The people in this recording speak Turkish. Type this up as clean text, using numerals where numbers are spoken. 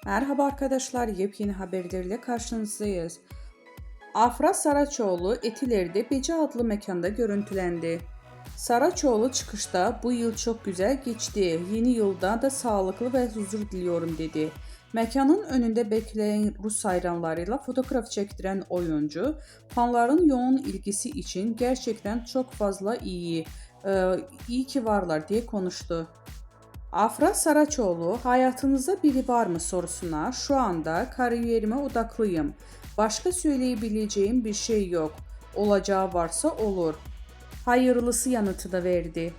Merhaba arkadaşlar, yepyeni haberlerle karşınızdayız. Afra Saraçoğlu Etiler'de Beci adlı mekanda görüntülendi. Saraçoğlu çıkışta "Bu yıl çok güzel geçti. Yeni yılda da sağlıklı ve huzur diliyorum" dedi. Mekanın önünde bekleyen Rus hayranlarıyla fotoğraf çektiren oyuncu, fanların yoğun ilgisi için "Gerçekten çok fazla iyi ki varlar" diye konuştu. Afra Saraçoğlu, "Hayatınızda biri var mı?" sorusuna "Şu anda kariyerime odaklıyım. Başka söyleyebileceğim bir şey yok. Olacağı varsa olur. Hayırlısı" yanıtı da verdi.